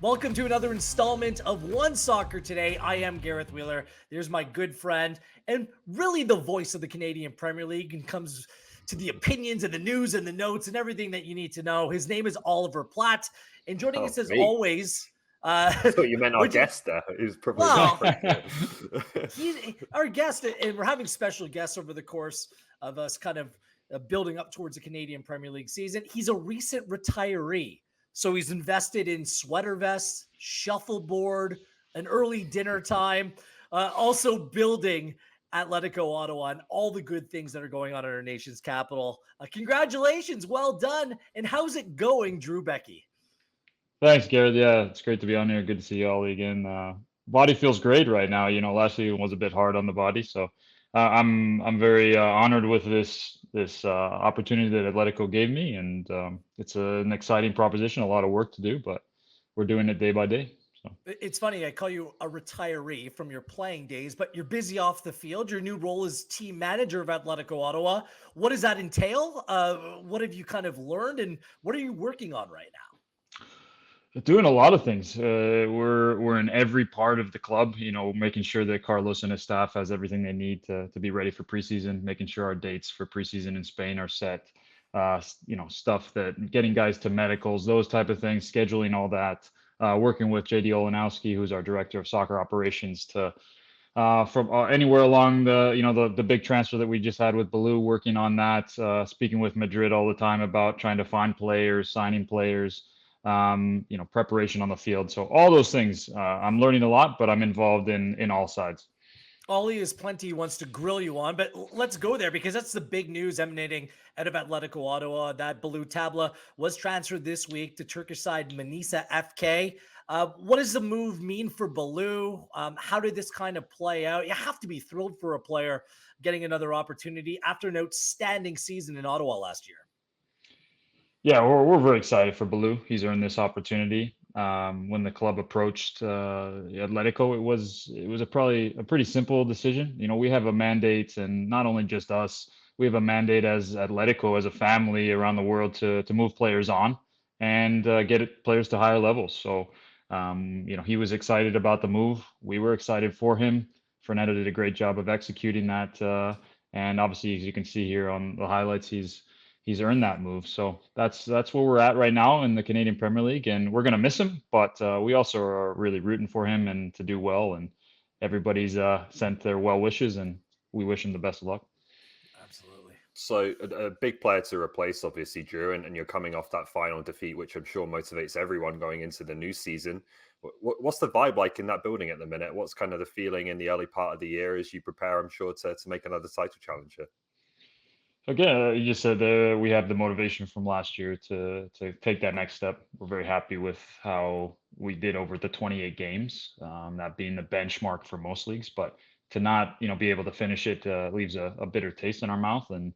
Welcome to another installment of OneSoccer Today. I am Gareth Wheeler. There's my good friend and really the voice of the Canadian Premier League and comes to the opinions and the news and the notes and everything that you need to know. His name is Oliver Platt. And joining Oh, us as me. always, I thought you meant our would you, guest there, who's probably more well, appropriate. he's our guest, and we're having special guests over the course of us kind of building up towards the Canadian Premier League season. He's a recent retiree. So he's invested in sweater vests, shuffleboard, an early dinner time, also building Atletico Ottawa and all the good things that are going on in our nation's capital. Congratulations. Well done. And how's it going, Drew Beckie? Thanks, Gareth. Yeah, it's great to be on here. Good to see you, Ollie, again. Body feels great right now. Last season was a bit hard on the body, so I'm very honored with this opportunity that Atletico gave me, and it's an exciting proposition. A lot of work to do, but we're doing it day by day. So It's funny, I call you a retiree from your playing days, but you're busy off the field. Your new role is team manager of Atletico Ottawa. What does that entail? What have you kind of learned, and what are you working on right now? doing a lot of things. We're in every part of the club. Making sure that Carlos and his staff has everything they need to be ready for preseason. Making sure our dates for preseason in Spain are set. Stuff that getting guys to medicals, those type of things, scheduling all that. Working with JD Olenowski, who's our director of soccer operations, to from anywhere along the big transfer that we just had with Ballou, working on that. Speaking with Madrid all the time about trying to find players, signing players. Preparation on the field. So all those things, I'm learning a lot, but I'm involved in all sides. Ollie is plenty he wants to grill you on, but let's go there because that's the big news emanating out of Atletico Ottawa. That Ballou Tabla was transferred this week to Turkish side Manisa FK. What does the move mean for Ballou? How did this kind of play out? You have to be thrilled for a player getting another opportunity after an outstanding season in Ottawa last year. Yeah, we're very excited for Ballou. He's earned this opportunity. When the club approached Atletico, it was probably a pretty simple decision. We have a mandate, and not only just us, we have a mandate as Atletico, as a family around the world, to move players on and players to higher levels. So, he was excited about the move. We were excited for him. Fernando did a great job of executing that, and obviously, as you can see here on the highlights, he's earned that move. So that's where we're at right now in the Canadian Premier League, and we're going to miss him, but we also are really rooting for him and to do well. And everybody's sent their well wishes, and we wish him the best of luck. Absolutely. So a big player to replace, obviously, Drew, and you're coming off that final defeat, which I'm sure motivates everyone going into the new season. What's the vibe like in that building at the minute? What's kind of the feeling in the early part of the year as you prepare, I'm sure, to make another title challenger? Again, you just said we have the motivation from last year to take that next step. We're very happy with how we did over the 28 games, that being the benchmark for most leagues. But to not, be able to finish it leaves a bitter taste in our mouth. And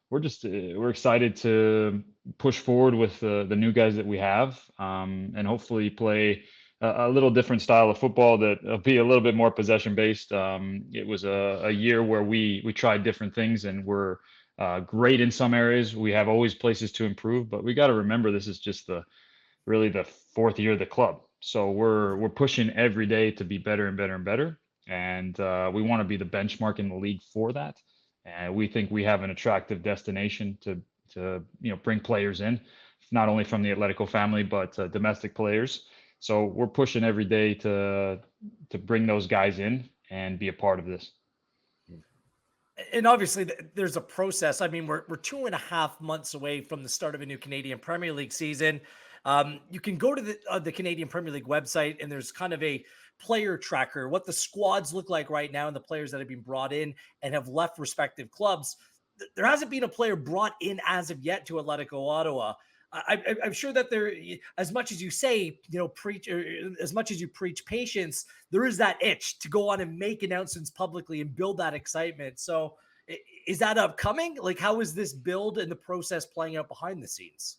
we're excited to push forward with the new guys that we have, and hopefully play a little different style of football that'll be a little bit more possession based. It was a year where we tried different things, and we're great in some areas. We have always places to improve, but we got to remember this is just really the fourth year of the club. So we're pushing every day to be better and better and better, and we want to be the benchmark in the league for that. And we think we have an attractive destination to bring players in, not only from the Atletico family but domestic players. So we're pushing every day to bring those guys in and be a part of this. And obviously, there's a process. I mean, we're 2.5 months away from the start of a new Canadian Premier League season. You can go to the Canadian Premier League website, and there's kind of a player tracker, what the squads look like right now, and the players that have been brought in and have left respective clubs. There hasn't been a player brought in as of yet to Atletico Ottawa. I'm sure that there, as much as you say, preach, as much as you preach patience, there is that itch to go on and make announcements publicly and build that excitement. So is that upcoming? Like, how is this build and the process playing out behind the scenes?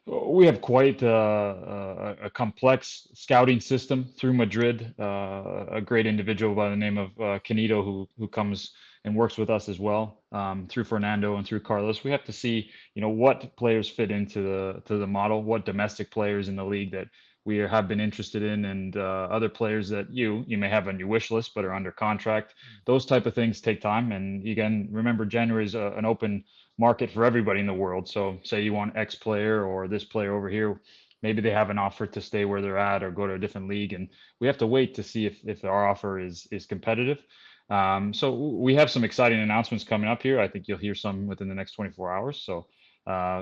We have quite a complex scouting system through Madrid. A great individual by the name of Canito, who comes and works with us as well, through Fernando and through Carlos. We have to see, what players fit into the model, what domestic players in the league that we have been interested in, and other players that you may have on your wish list but are under contract. Those type of things take time, and again, remember, January is an open market for everybody in the world. So say you want X player or this player over here, maybe they have an offer to stay where they're at or go to a different league, and we have to wait to see if our offer is competitive. So we have some exciting announcements coming up here. I think you'll hear some within the next 24 hours. So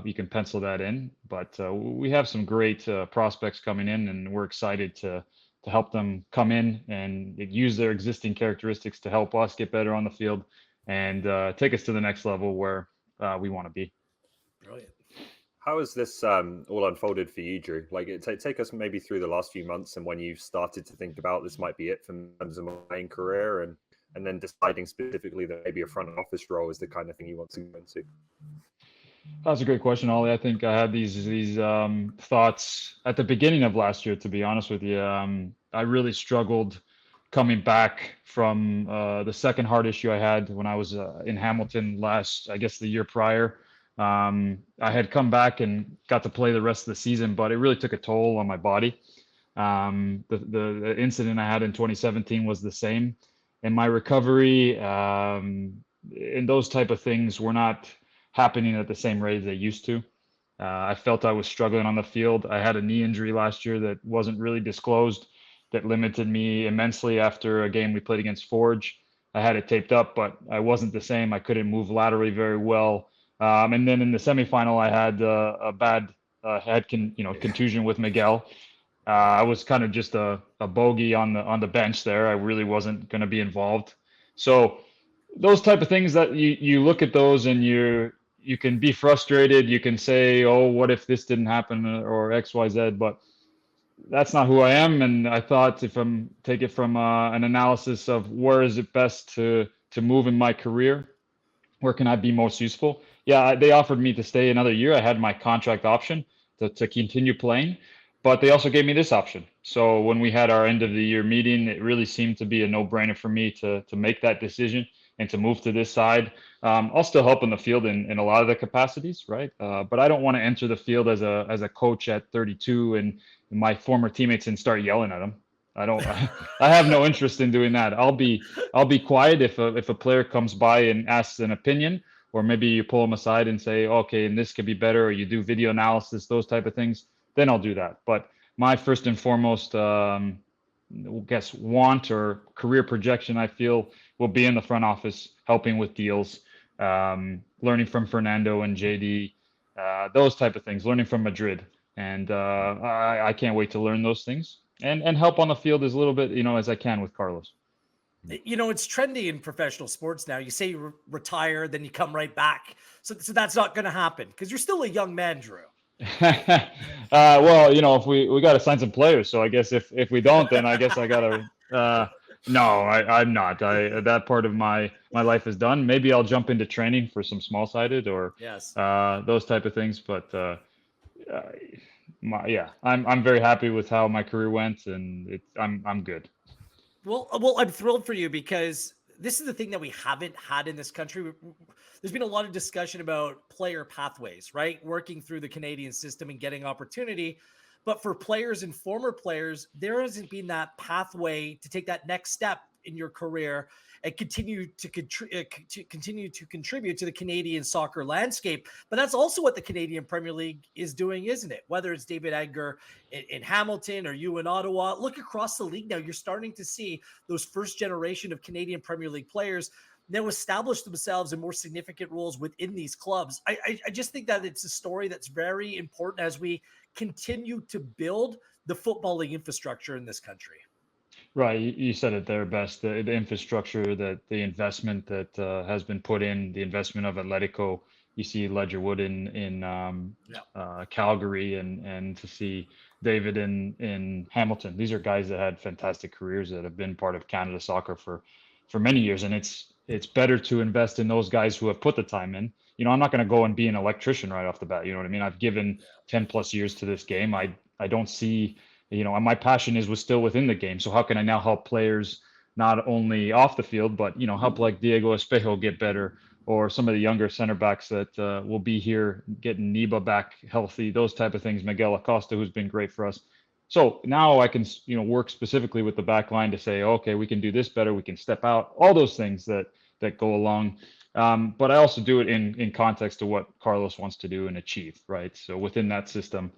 you can pencil that in. But we have some great prospects coming in, and we're excited to help them come in and use their existing characteristics to help us get better on the field and take us to the next level where we want to be. Brilliant. How has this all unfolded for you, Drew? Like, take us maybe through the last few months and when you started to think about this might be it for terms of my main career, and then deciding specifically that maybe a front office role is the kind of thing you want to go into. That's a great question, Ollie. I think I had these thoughts at the beginning of last year, to be honest with you. I really struggled coming back from the second heart issue I had when I was in Hamilton I guess the year prior. I had come back and got to play the rest of the season, but it really took a toll on my body. The incident I had in 2017 was the same, and my recovery and those type of things were not happening at the same rate as they used to. I felt I was struggling on the field. I had a knee injury last year that wasn't really disclosed, that limited me immensely after a game we played against Forge. I had it taped up, but I wasn't the same. I couldn't move laterally very well. And then in the semifinal, I had a bad head contusion with Miguel. I was kind of just a bogey on the bench there. I really wasn't going to be involved. So those type of things that you look at those and you can be frustrated. You can say, oh, what if this didn't happen or X, Y, Z, but that's not who I am. And I thought, if I'm take it from an analysis of where is it best to move in my career, where can I be most useful? Yeah, they offered me to stay another year. I had my contract option to continue playing, but they also gave me this option. So when we had our end of the year meeting, it really seemed to be a no-brainer for me to make that decision and to move to this side. I'll still help in the field in a lot of the capacities, right? But I don't want to enter the field as a coach at 32 and my former teammates and start yelling at them. I have no interest in doing that. I'll be quiet if a player comes by and asks an opinion, or maybe you pull them aside and say, okay, and this could be better, or you do video analysis, those type of things. Then I'll do that. But my first and foremost, want or career projection, I feel, will be in the front office, helping with deals, learning from Fernando and JD, those type of things, learning from Madrid. And I can't wait to learn those things and help on the field as little bit, as I can with Carlos. It's trendy in professional sports now. You say you retire, then you come right back. So that's not going to happen because you're still a young man, Drew. Well, if we got to sign some players, so I guess if we don't, then I guess I got to. No, I'm not. That part of my life is done. Maybe I'll jump into training for some small-sided or yes, those type of things. But I'm very happy with how my career went, and I'm good. Well, I'm thrilled for you because this is the thing that we haven't had in this country. There's been a lot of discussion about player pathways, right? Working through the Canadian system and getting opportunity. But for players and former players, there hasn't been that pathway to take that next step in your career and continue to contribute to the Canadian soccer landscape. But that's also what the Canadian Premier League is doing, isn't it? Whether it's David Edgar in Hamilton or you in Ottawa, look across the league now. You're starting to see those first generation of Canadian Premier League players now establish themselves in more significant roles within these clubs. I just think that it's a story that's very important as we continue to build the footballing infrastructure in this country. Right, you said it there best. The infrastructure, the investment that has been put in, the investment of Atletico. You see Ledger Wood in Calgary, and to see David in Hamilton. These are guys that had fantastic careers that have been part of Canada soccer for many years, and it's better to invest in those guys who have put the time in. I'm not going to go and be an electrician right off the bat. You know what I mean? I've given 10 plus years to this game. I don't see. My passion was still within the game. So how can I now help players not only off the field, but help like Diego Espejo get better, or some of the younger center backs that will be here, getting Niba back healthy, those type of things. Miguel Acosta, who's been great for us. So now I can work specifically with the back line to say, okay, we can do this better, we can step out, all those things that go along. But I also do it in context to what Carlos wants to do and achieve, right? So within that system,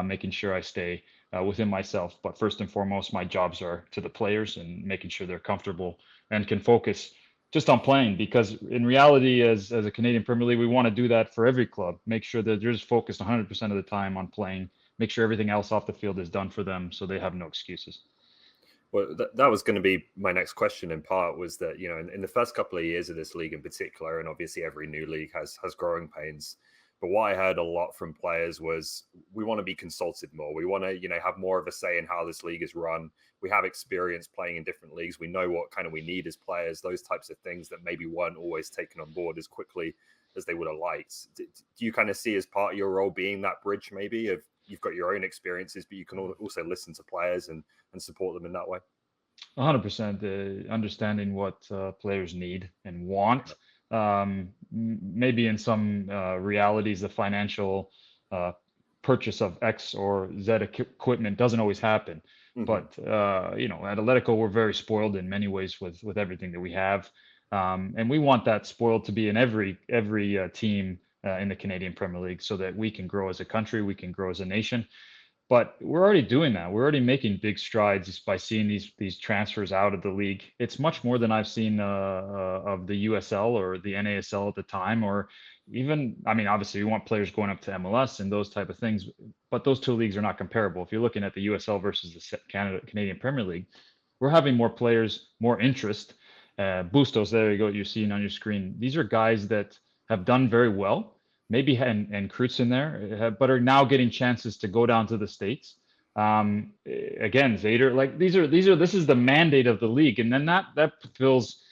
making sure I stay within myself. But first and foremost, my jobs are to the players and making sure they're comfortable and can focus just on playing. Because in reality, as a Canadian Premier League, we want to do that for every club. Make sure that they're just focused 100% of the time on playing. Make sure everything else off the field is done for them, so they have no excuses. Well, that was going to be my next question in part, was that, in the first couple of years of this league in particular, and obviously every new league has growing pains, but what I heard a lot from players was, we want to be consulted more. We want to, have more of a say in how this league is run. We have experience playing in different leagues. We know what kind of we need as players, those types of things that maybe weren't always taken on board as quickly as they would have liked. Do you kind of see as part of your role being that bridge, maybe, of you've got your own experiences, but you can also listen to players and support them in that way? 100%. Understanding what players need and want. Maybe in some realities, the financial purchase of X or Z equipment doesn't always happen. Mm-hmm. But at Atletico, we're very spoiled in many ways with everything that we have, and we want that spoiled to be in every team in the Canadian Premier League, so that we can grow as a country, we can grow as a nation. But we're already doing that. We're already making big strides by seeing these transfers out of the league. It's much more than I've seen of the USL or the NASL at the time, or even, obviously we want players going up to MLS and those type of things, but those two leagues are not comparable. If you're looking at the USL versus the Canadian Premier League, we're having more players, more interest. Bustos, there you go, you're seeing on your screen. These are guys that have done very well, maybe and Kreutz in there, but are now getting chances to go down to the States. Again, Zader, like this is the mandate of the league, and then that fills.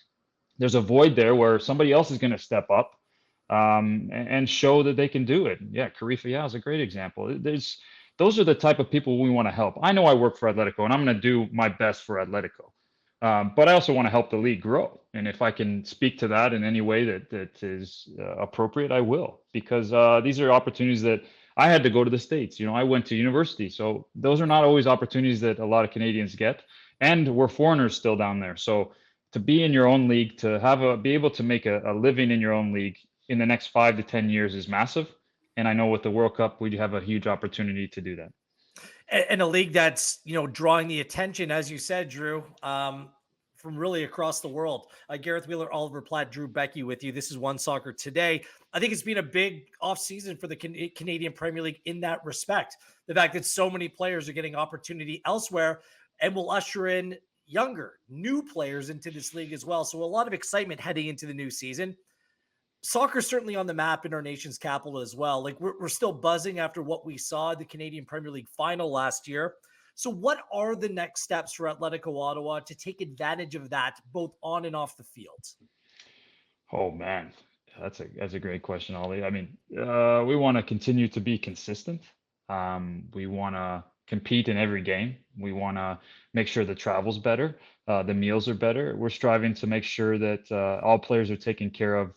There's a void there where somebody else is going to step up and show that they can do it. Yeah, Karifa is a great example. Those are the type of people we want to help. I know I work for Atletico, and I'm going to do my best for Atletico. But I also want to help the league grow. And if I can speak to that in any way that is appropriate, I will, because these are opportunities that I had to go to the States. I went to university. So those are not always opportunities that a lot of Canadians get. And we're foreigners still down there. So to be in your own league, to be able to make a living in your own league in the next 5 to 10 years is massive. And I know with the World Cup, we have a huge opportunity to do that. And a league that's, drawing the attention, as you said, Drew, from really across the world. Gareth Wheeler, Oliver Platt, Drew Beckie with you. This is OneSoccer Today. I think it's been a big offseason for the Canadian Premier League in that respect. The fact that so many players are getting opportunity elsewhere and will usher in younger, new players into this league as well. So a lot of excitement heading into the new season. Soccer's certainly on the map in our nation's capital as well. Like we're still buzzing after what we saw at the Canadian Premier League final last year. So what are the next steps for Atletico Ottawa to take advantage of that, both on and off the field? Oh man, that's a great question, Ollie. We want to continue to be consistent. We want to compete in every game. We want to make sure the travel's better, the meals are better. We're striving to make sure that all players are taken care of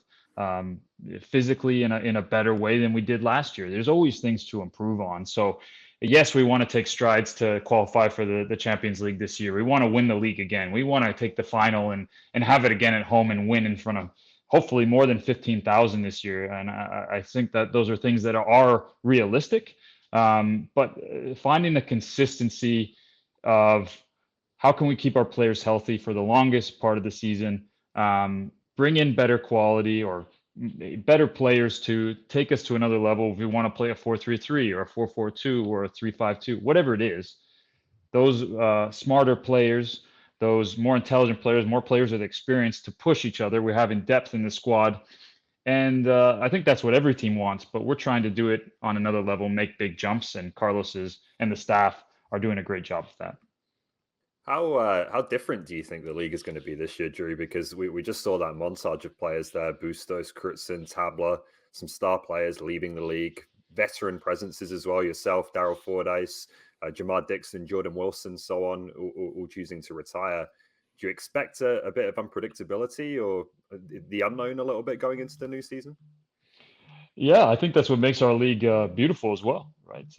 physically in a better way than we did last year. There's always things to improve on. So yes, we want to take strides to qualify for the Champions League this year. We want to win the league again. We want to take the final and have it again at home and win in front of hopefully more than 15,000 this year. And I think that those are things that are realistic. But finding the consistency of how can we keep our players healthy for the longest part of the season, bring in better quality or better players to take us to another level. If we want to play a 4-3-3 or a 4-4-2 or a 3-5-2, whatever it is, those smarter players, those more intelligent players, more players with experience to push each other. We're having depth in the squad. And I think that's what every team wants, but we're trying to do it on another level, make big jumps, and Carlos and the staff are doing a great job of that. How different do you think the league is going to be this year, Drew? Because we just saw that montage of players there: Bustos, Kreutz, Tabla, some star players leaving the league, veteran presences as well. Yourself, Daryl Fordyce, Jamar Dixon, Jordan Wilson, so on, all choosing to retire. you expect a bit of unpredictability or the unknown a little bit going into the new season? Yeah, I think that's what makes our league beautiful as well, right?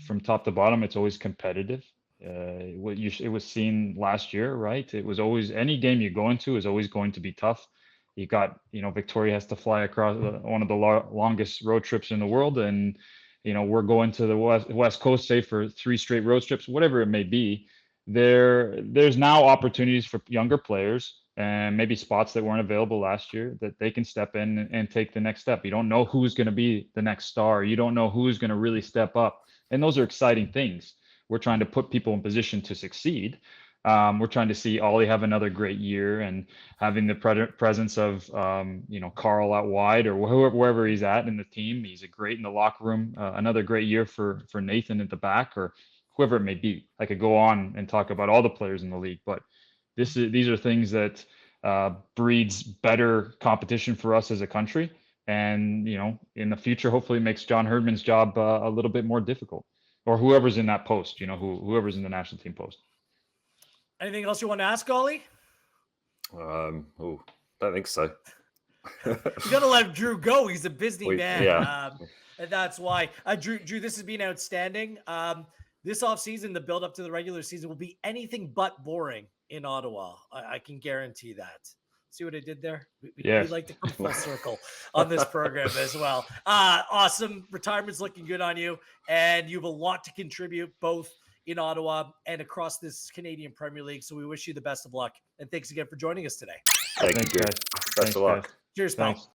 From top to bottom, it's always competitive. It was seen last year, right? It was always any game you go into is always going to be tough. You got, Victoria has to fly across one of the longest road trips in the world, and we're going to the west coast, say for 3 straight road trips, whatever it may be. There's now opportunities for younger players and maybe spots that weren't available last year that they can step in and take the next step. You don't know who's going to be the next star. You don't know who's going to really step up. And those are exciting things. We're trying to put people in position to succeed. We're trying to see Ollie have another great year, and having the presence of, Carl out wide or wherever he's at in the team. He's a great in the locker room. Another great year for Nathan at the back, or whoever it may be. I could go on and talk about all the players in the league, but these are things that breeds better competition for us as a country, and in the future hopefully makes John Herdman's job a little bit more difficult, or whoever's in that post, whoever's in the national team post. Anything else you want to ask, Ollie? Don't think so. You gotta let Drew go. He's a busy man. Yeah. And that's why. Drew, this has been outstanding. This offseason, the build up to the regular season will be anything but boring in Ottawa. I can guarantee that. See what I did there? We like to come full circle on this program as well. Awesome. Retirement's looking good on you, and you have a lot to contribute both in Ottawa and across this Canadian Premier League. So we wish you the best of luck. And thanks again for joining us today. Thank you. Guys. Best of luck. Guys. Cheers, pal.